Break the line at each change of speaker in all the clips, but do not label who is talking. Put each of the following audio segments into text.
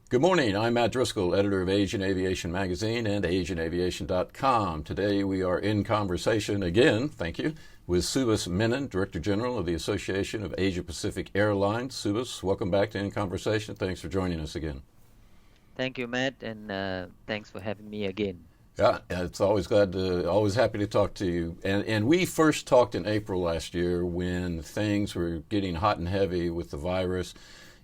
Good morning. I'm Matt Driscoll, editor of Asian Aviation Magazine and AsianAviation.com. Today we are in conversation again, thank you, with Subhas Menon, Director General of the Association of Asia Pacific Airlines. Subhas, welcome back to In Conversation. Thanks for joining us again.
Thank you, Matt, and thanks for having me again.
Yeah, it's always happy to talk to you. And we first talked in April last year when things were getting hot and heavy with the virus.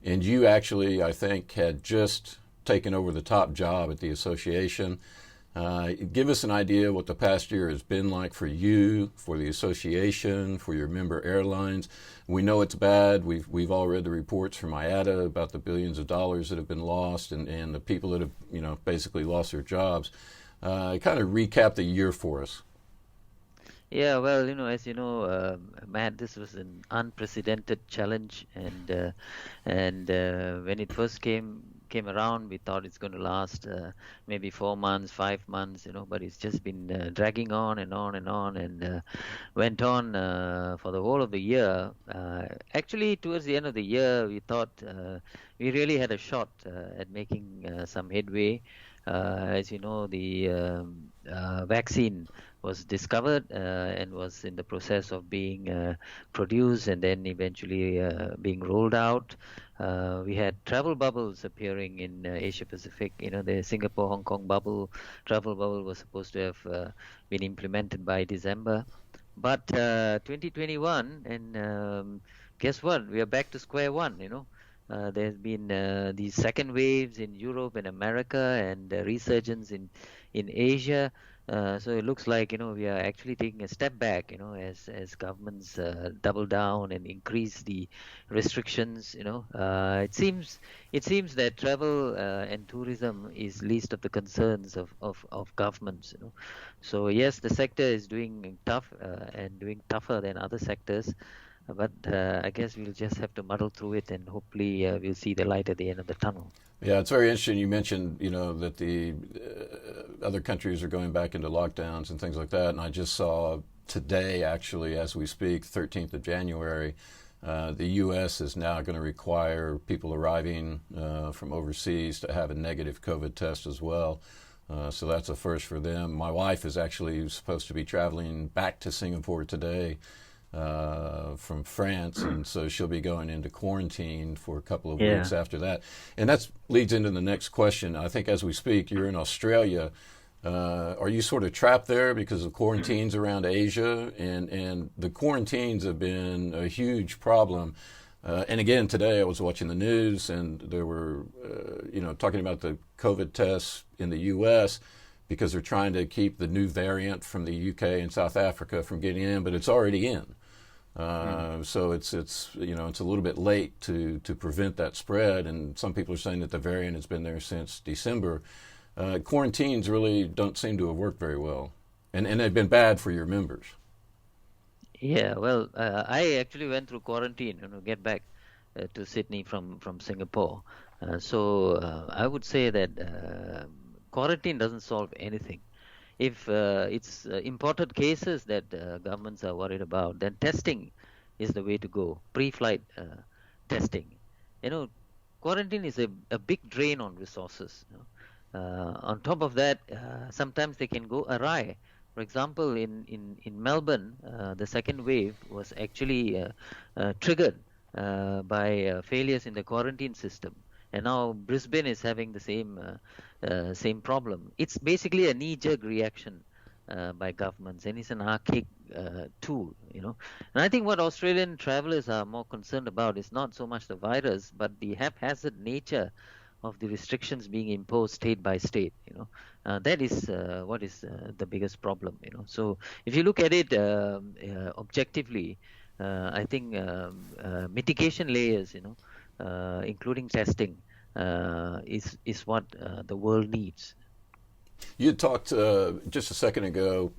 And you actually, I think, had just taken over the top job at the association. Give us an idea what the past year has been like for you, for the association, for your member airlines. We know it's bad. We've all read the reports from IATA about the billions of dollars that have been lost and the people that have basically lost their jobs. Kind of recap the year for us.
Yeah, well, as you know, Matt, this was an unprecedented challenge, and when it first came around, we thought it's going to last maybe 4 months, 5 months, but it's just been dragging on and on and on, and went on for the whole of the year. Actually, towards the end of the year, we thought we really had a shot at making some headway. As you know, the vaccine was discovered and was in the process of being produced and then eventually being rolled out. We had travel bubbles appearing in Asia Pacific. The Singapore Hong Kong travel bubble was supposed to have been implemented by December. But 2021, and guess what? We are back to square one. There's been these second waves in Europe and America, and resurgence in Asia. So it looks like we are actually taking a step back. As governments double down and increase the restrictions. It seems that travel and tourism is least of the concerns of governments. So yes, the sector is doing tough and doing tougher than other sectors. But I guess we'll just have to muddle through it, and hopefully we'll see the light at the end of the tunnel.
Yeah, it's very interesting. You mentioned, that the other countries are going back into lockdowns and things like that. And I just saw today, actually, as we speak, 13th of January, the U.S. is now going to require people arriving from overseas to have a negative COVID test as well. So that's a first for them. My wife is actually supposed to be traveling back to Singapore today from France, and so she'll be going into quarantine for a couple of
Yeah.
weeks after that. And that leads into the next question. I think as we speak, you're in Australia. Are you sort of trapped there because of quarantines around Asia? And the quarantines have been a huge problem. And again, today I was watching the news, and there were, talking about the COVID tests in the U.S., because they're trying to keep the new variant from the UK and South Africa from getting in, but it's already in.
Mm.
So it's it's a little bit late to prevent that spread, and some people are saying that the variant has been there since December. Quarantines really don't seem to have worked very well, and they've been bad for your members.
Yeah, well, I actually went through quarantine, get back to Sydney from Singapore. So I would say that quarantine doesn't solve anything. If it's imported cases that governments are worried about, then testing is the way to go. Pre-flight testing. You know, Quarantine is a big drain on resources. On top of that, sometimes they can go awry. For example, in Melbourne, the second wave was actually triggered by failures in the quarantine system. And now Brisbane is having the same problem. It's basically a knee-jerk reaction by governments, and it's an archaic tool. And I think what Australian travelers are more concerned about is not so much the virus, but the haphazard nature of the restrictions being imposed state by state. That is what is the biggest problem. So if you look at it objectively, I think mitigation layers, including testing, is what the world needs.
You had talked just a second ago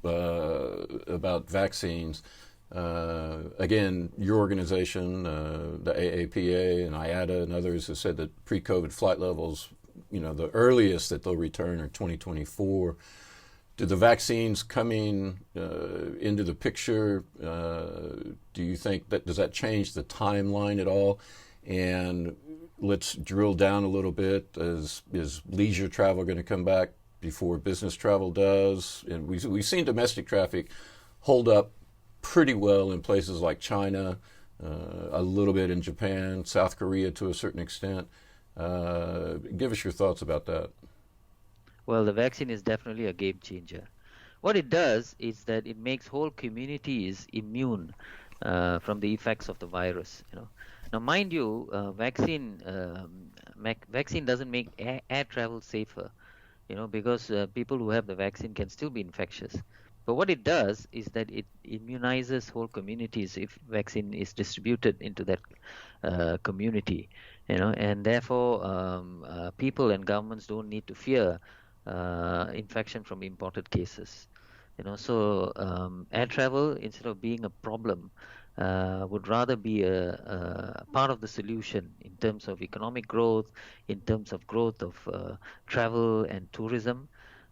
about vaccines. Again, your organization, the AAPA and IATA and others have said that pre-COVID flight levels, the earliest that they'll return are 2024. Do the vaccines coming into the picture, do you think that, does that change the timeline at all? And let's drill down a little bit. Is leisure travel going to come back before business travel does? And we've seen domestic traffic hold up pretty well in places like China, a little bit in Japan, South Korea to a certain extent. Give us your thoughts about that.
Well, the vaccine is definitely a game changer. What it does is that it makes whole communities immune from the effects of the virus. Now, mind you, vaccine doesn't make air travel safer. Because people who have the vaccine can still be infectious. But what it does is that it immunizes whole communities if vaccine is distributed into that community, and therefore people and governments don't need to fear infection from imported cases. So air travel, instead of being a problem, would rather be a part of the solution in terms of economic growth, in terms of growth of travel and tourism.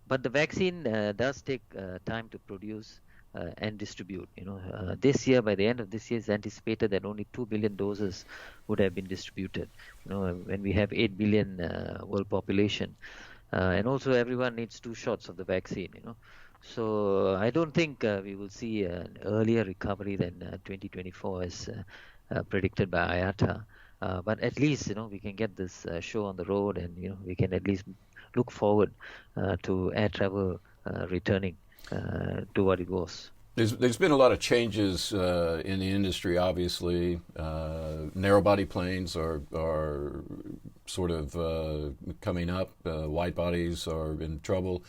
But the vaccine does take time to produce and distribute. This year, by the end of this year, it's anticipated that only 2 billion doses would have been distributed. When we have 8 billion world population, and also everyone needs 2 shots of the vaccine. So I don't think we will see an earlier recovery than 2024 as predicted by IATA. But at least we can get this show on the road, and we can at least look forward to air travel returning to what it was.
There's been a lot of changes in the industry. Obviously, narrow body planes are sort of coming up. Wide bodies are in trouble.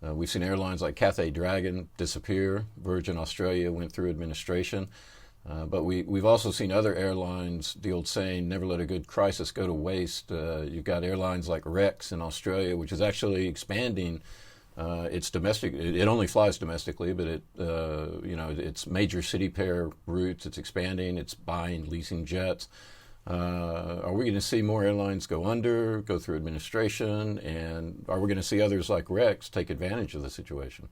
We've seen airlines like Cathay Dragon disappear. Virgin Australia went through administration. But we've also seen other airlines, the old saying, never let a good crisis go to waste. You've got airlines like Rex in Australia, which is actually expanding its domestic. It only flies domestically, but it's major city pair routes. It's expanding. It's buying, leasing jets. Are we going to see more airlines go under, go through administration, and are we going to see others like Rex take advantage of the situation?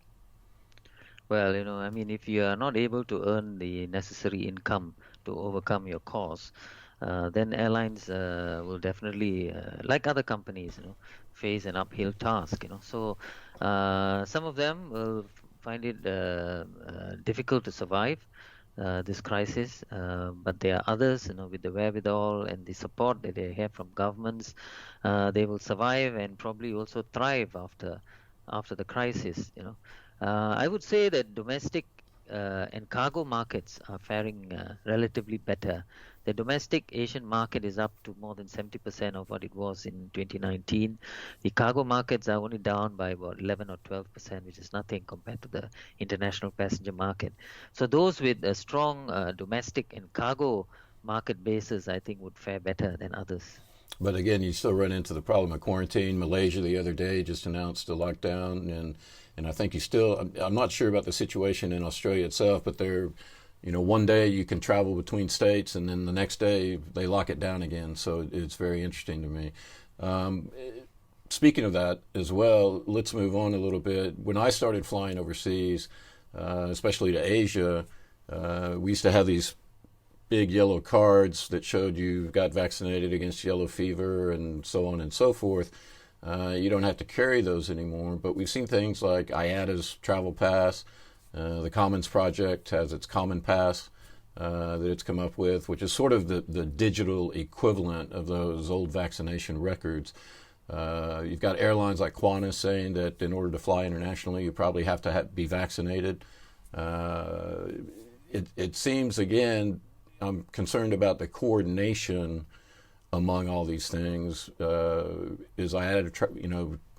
Well, if you are not able to earn the necessary income to overcome your costs, then airlines will definitely, like other companies, face an uphill task. So some of them will find it difficult to survive this crisis, but there are others, with the wherewithal and the support that they have from governments, they will survive and probably also thrive after the crisis. I would say that domestic and cargo markets are faring relatively better. The domestic Asian market is up to more than 70% of what it was in 2019. The cargo markets are only down by about 11 or 12%, which is nothing compared to the international passenger market. So those with a strong domestic and cargo market bases, I think, would fare better than others.
But again, you still run into the problem of quarantine. Malaysia the other day just announced a lockdown, and I think I'm not sure about the situation in Australia itself, but one day you can travel between states, and then the next day they lock it down again. So it's very interesting to me. Speaking of that as well, let's move on a little bit. When I started flying overseas, especially to Asia, we used to have these big yellow cards that showed you got vaccinated against yellow fever and so on and so forth. You don't have to carry those anymore, but we've seen things like IATA's Travel Pass. The Commons Project has its Common Pass that it's come up with, which is sort of the digital equivalent of those old vaccination records. You've got airlines like Qantas saying that in order to fly internationally, you probably have to be vaccinated. It seems, again, I'm concerned about the coordination among all these things.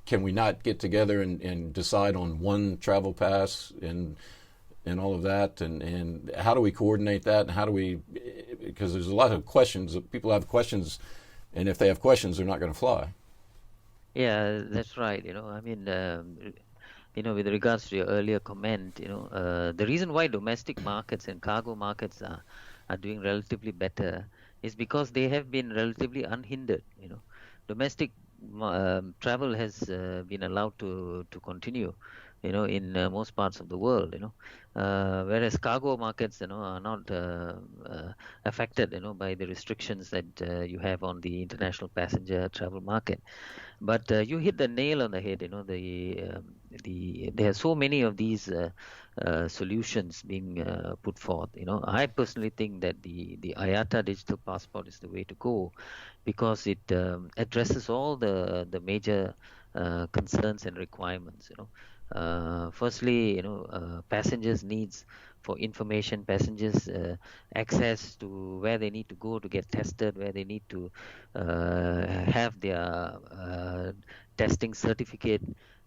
Can we not get together and decide on one travel pass and all of that? And how do we coordinate that? And how do we, because there's a lot of questions. People have questions, and if they have questions, they're not going to fly.
Yeah, that's right. With regards to your earlier comment, the reason why domestic markets and cargo markets are doing relatively better is because they have been relatively unhindered. Domestic travel has been allowed to continue. in most parts of the world, whereas cargo markets, are not affected, by the restrictions that you have on the international passenger travel market. But you hit the nail on the head. There are so many of these solutions being put forth. I personally think that the IATA digital passport is the way to go, because it addresses all the major concerns and requirements. Firstly, passengers' needs for information, passengers' access to where they need to go to get tested, where they need to have their testing certificate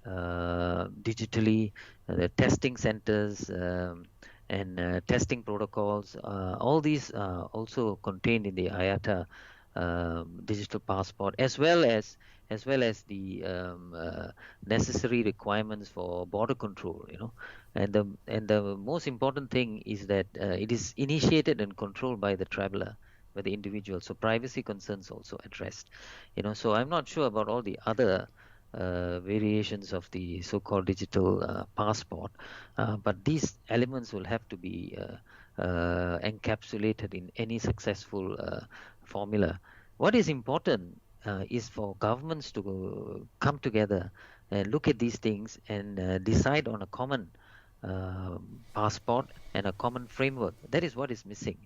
digitally, the testing centers, and testing protocols. All these are also contained in the IATA digital passport, as well as the necessary requirements for border control. And the most important thing is that it is initiated and controlled by the traveler, by the individual. So privacy concerns also addressed. So I'm not sure about all the other variations of the so-called digital passport, but these elements will have to be encapsulated in any successful formula. What is important is for governments to come together and look at these things and decide on a common passport and a common framework. That is what is missing.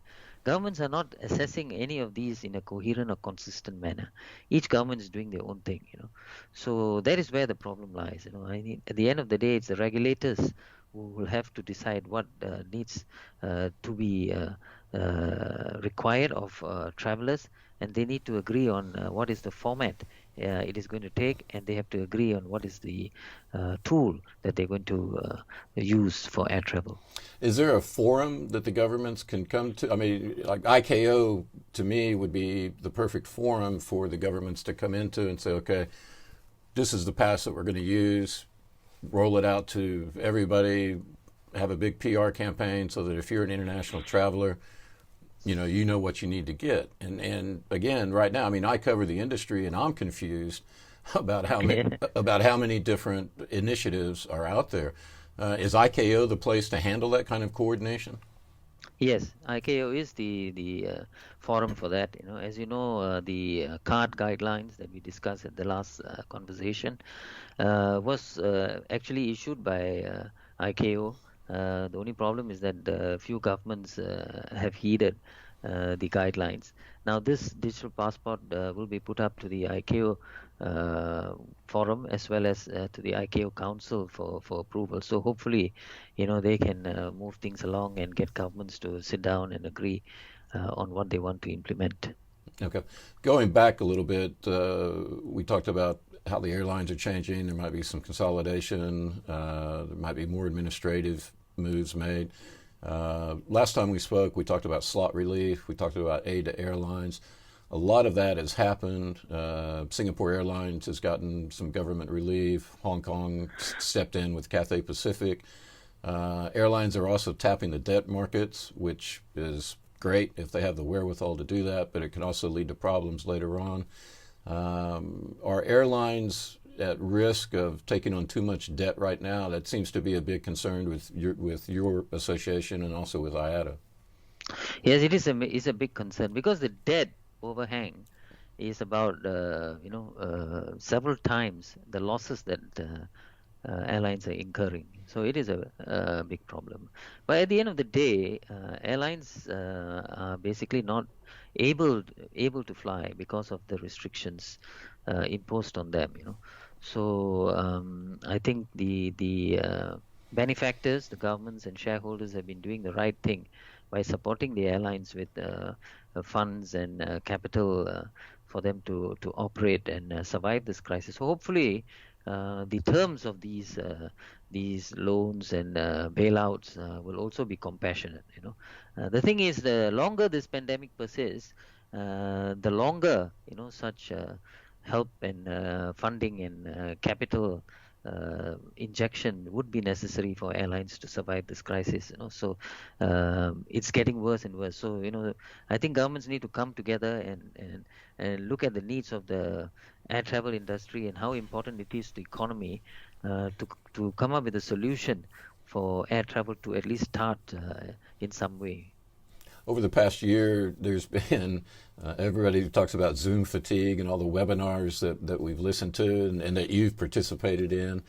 Governments are not assessing any of these in a coherent or consistent manner. Each government is doing their own thing. So that is where the problem lies. At the end of the day, it's the regulators who will have to decide what needs to be required of travelers, and they need to agree on what is the format it is going to take, and they have to agree on what is the tool that they're going to use for air travel.
Is there a forum that the governments can come to? I mean, like ICAO to me would be the perfect forum for the governments to come into and say, okay, this is the pass that we're going to use, roll it out to everybody, have a big PR campaign so that if you're an international traveler, you know what you need to get. And again, right now, I mean, I cover the industry and I'm confused about how many different initiatives are out there. Is ICAO the place to handle that kind of coordination?
Yes, ICAO is the forum for that. As you know, the card guidelines that we discussed at the last conversation was actually issued by ICAO. The only problem is that few governments have heeded the guidelines. Now, this digital passport will be put up to the ICAO forum, as well as to the ICAO Council for approval. So hopefully, they can move things along and get governments to sit down and agree on what they want to implement.
Okay. Going back a little bit, we talked about how the airlines are changing. There might be some consolidation. There might be more administrative moves made. Last time we spoke, we talked about slot relief. We talked about aid to airlines. A lot of that has happened. Singapore Airlines has gotten some government relief. Hong Kong stepped in with Cathay Pacific. Airlines are also tapping the debt markets, which is great if they have the wherewithal to do that, but it can also lead to problems later on. Are airlines at risk of taking on too much debt right now? That seems to be a big concern with your association and also with IATA.
Yes, it is a big concern, because the debt overhang is about several times the losses that airlines are incurring. So it is a big problem. But at the end of the day, airlines are basically not able to fly because of the restrictions imposed on them. So I think the benefactors, the governments and shareholders, have been doing the right thing by supporting the airlines with funds and capital for them to operate and survive this crisis. So hopefully, the terms of these loans and bailouts will also be compassionate. The thing is, the longer this pandemic persists, the longer such help and funding and capital injection would be necessary for airlines to survive this crisis. So it's getting worse and worse. So I think governments need to come together and look at the needs of the air travel industry and how important it is to the economy, to come up with a solution for air travel to at least start in some way.
Over the past year, there's been everybody talks about Zoom fatigue and all the webinars that we've listened to and that you've participated in.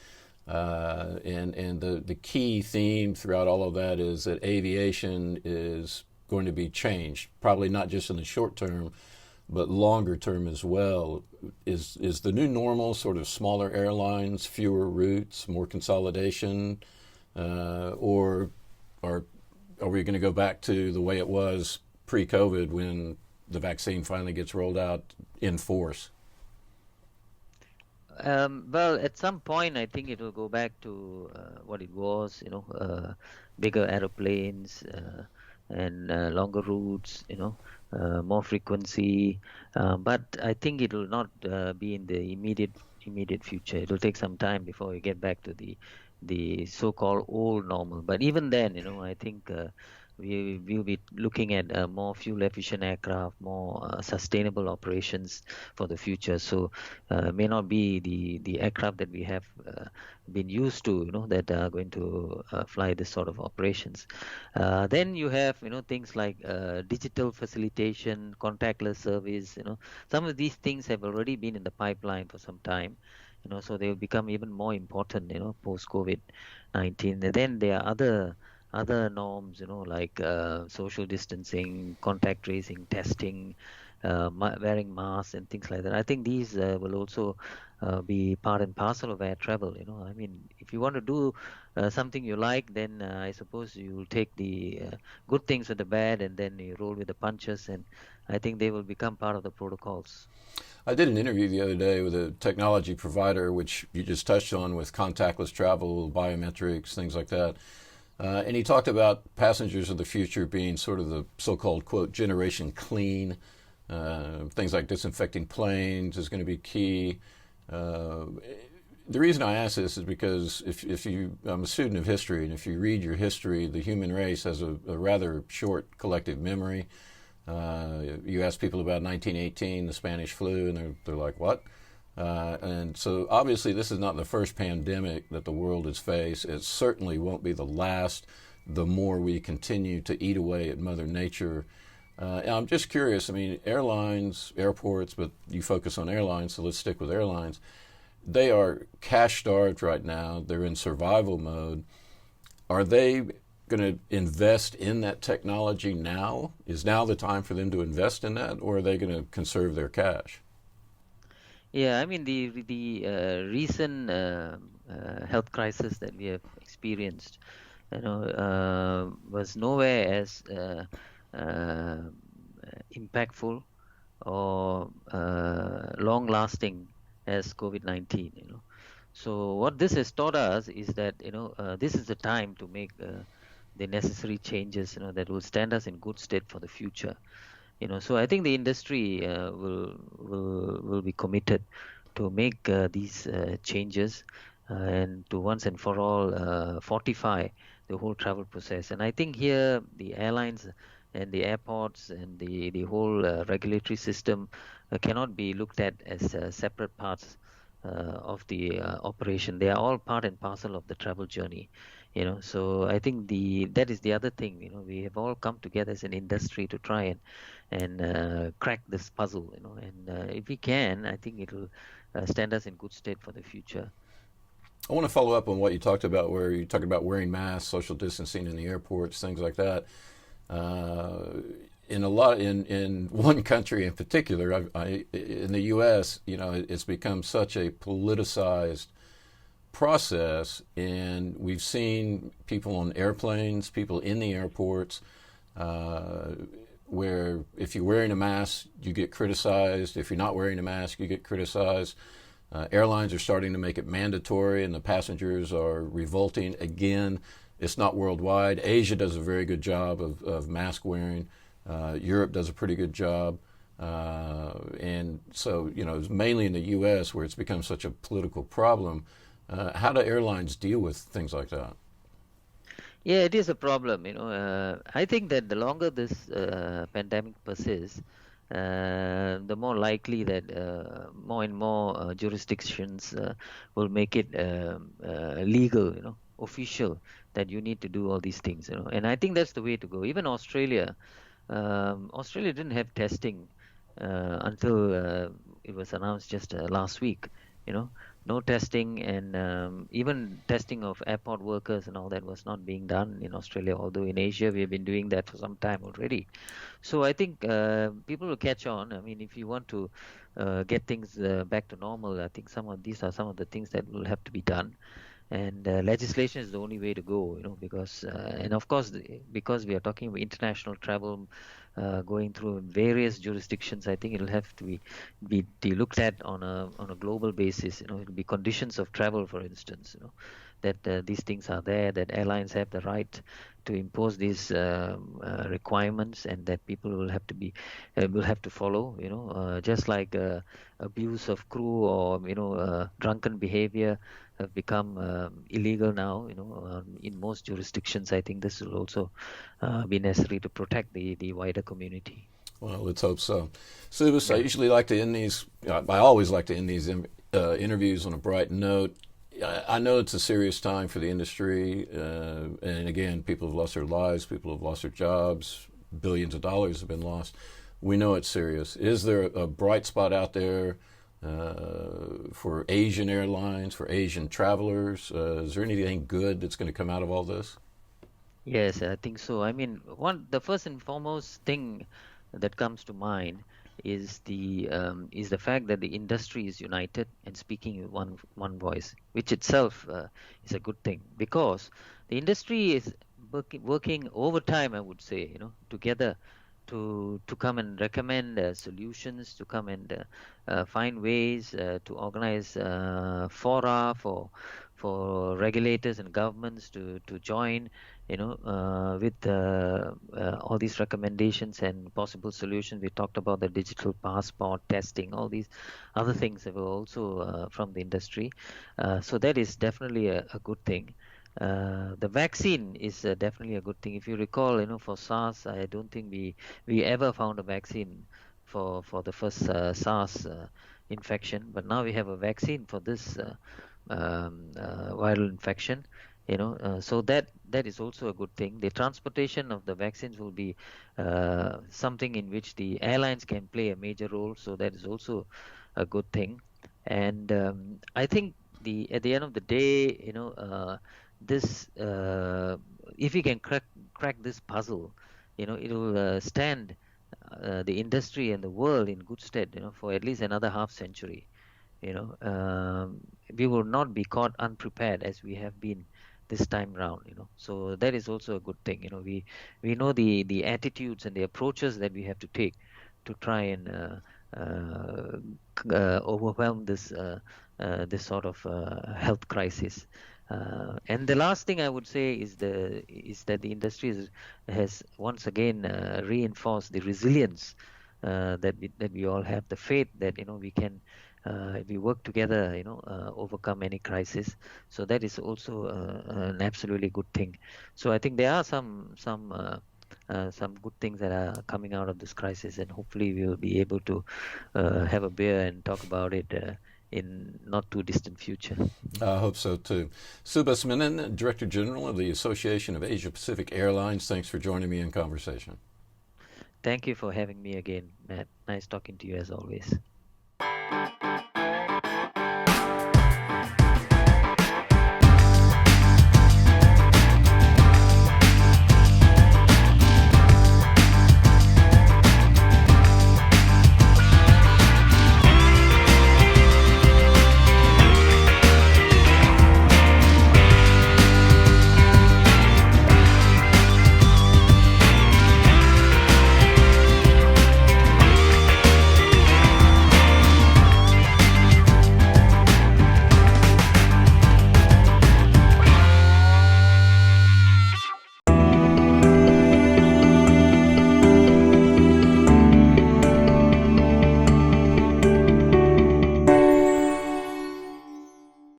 And the key theme throughout all of that is that aviation is going to be changed, probably not just in the short term, but longer term as well. Is the new normal sort of smaller airlines, fewer routes, more consolidation, or are we going to go back to the way it was pre-COVID when the vaccine finally gets rolled out in force?
Well, at some point, I think it will go back to what it was, bigger aeroplanes and longer routes, more frequency. But I think it will not be in the immediate future. It will take some time before we get back to the so-called old normal. But even then, I think we will be looking at more fuel-efficient aircraft, more sustainable operations for the future. So may not be the aircraft that we have been used to, that are going to fly this sort of operations. Then you have, things like digital facilitation, contactless service. Some of these things have already been in the pipeline for some time. So they will become even more important, post COVID-19. And then there are other norms, like social distancing, contact tracing, testing, wearing masks and things like that. I think these will also be part and parcel of air travel. I mean, if you want to do something you like, then I suppose you will take the good things with the bad, and then you roll with the punches, and I think they will become part of the protocols.
I did an interview the other day with a technology provider, which you just touched on, with contactless travel, biometrics, things like that. And he talked about passengers of the future being sort of the so-called, quote, generation clean. Things like disinfecting planes is going to be key. The reason I ask this is because I'm a student of history, and if you read your history, the human race has a rather short collective memory. You ask people about 1918, the Spanish flu, and they're like, what? And so obviously this is not the first pandemic that the world has faced. It certainly won't be the last, the more we continue to eat away at Mother Nature. And I'm just curious, I mean, airlines, airports, but you focus on airlines, so let's stick with airlines. They are cash starved right now. They're in survival mode. Are they going to invest in that technology now? Is now the time for them to invest in that, or are they going to conserve their cash?
Yeah, I mean the recent health crisis that we have experienced, was nowhere as uh, impactful or long-lasting as COVID-19. So what this has taught us is that this is the time to make the necessary changes, that will stand us in good stead for the future. So I think the industry will be committed to make these changes and to once and for all fortify the whole travel process. And I think here the airlines and the airports and the whole regulatory system cannot be looked at as separate parts of the operation. They are all part and parcel of the travel journey. So I think that is the other thing. We have all come together as an industry to try and crack this puzzle. And if we can, I think it will stand us in good stead for the future.
I want to follow up on what you talked about, where you talked about wearing masks, social distancing in the airports, things like that. In one country in particular, in the U.S., it's become such a politicized process, and we've seen people on airplanes, people in the airports, where if you're wearing a mask, you get criticized. If you're not wearing a mask, you get criticized. Airlines are starting to make it mandatory, and the passengers are revolting. Again, it's not worldwide. Asia does a very good job of mask wearing. Europe does a pretty good job. And so, it's mainly in the U.S. where it's become such a political problem. How do airlines deal with things like that?
Yeah, it is a problem. I think that the longer this pandemic persists, the more likely that more and more jurisdictions will make it legal, official, that you need to do all these things. And I think that's the way to go. Even Australia didn't have testing until it was announced just last week. You know, no testing, and even testing of airport workers and all that was not being done in Australia. Although in Asia we have been doing that for some time already. So I think people will catch on. I mean, if you want to get things back to normal, I think these are some of the things that will have to be done, and legislation is the only way to go, because and of course because we are talking about international travel, going through various jurisdictions, I think it'll have to be looked at on a global basis. It'll be conditions of travel, for instance, that these things are there, that airlines have the right to impose these requirements, and that people will have to follow, just like abuse of crew, or drunken behavior have become illegal now, in most jurisdictions. I think this will also be necessary to protect the wider community.
Well, let's hope so. Subhas, I
Yeah.
usually like to end these, I always like to end these interviews on a bright note. I know it's a serious time for the industry, and again, people have lost their lives, people have lost their jobs, billions of dollars have been lost. We know it's serious. Is there a bright spot out there for Asian airlines, for Asian travelers? Is there anything good that's going to come out of all this?
Yes, I think so. I mean, the first and foremost thing that comes to mind is the fact that the industry is united and speaking with one voice, which itself is a good thing, because the industry is working overtime, I would say, together to come and recommend solutions, to come and find ways to organize fora for regulators and governments to join, with all these recommendations and possible solutions. We talked about the digital passport testing, all these other things that were also from the industry. So that is definitely a good thing. The vaccine is definitely a good thing. If you recall, for SARS, I don't think we ever found a vaccine for the first SARS infection, but now we have a vaccine for this viral infection. So that is also a good thing. The transportation of the vaccines will be something in which the airlines can play a major role. So that is also a good thing. And I think at the end of the day, this if we can crack this puzzle, it'll stand the industry and the world in good stead, for at least another half century. We will not be caught unprepared as we have been this time round. So that is also a good thing. We know the attitudes and the approaches that we have to take to try and overwhelm this sort of health crisis. And the last thing I would say is that the industry has once again reinforced the resilience that we all have, the faith that we can, if we work together, overcome any crisis. So that is also an absolutely good thing. So I think there are some good things that are coming out of this crisis, and hopefully we'll be able to have a beer and talk about it in not too distant future.
I hope so too. Subhas Menon, Director General of the Association of Asia Pacific Airlines, thanks for joining me in conversation.
Thank you for having me again, Matt. Nice talking to you as always.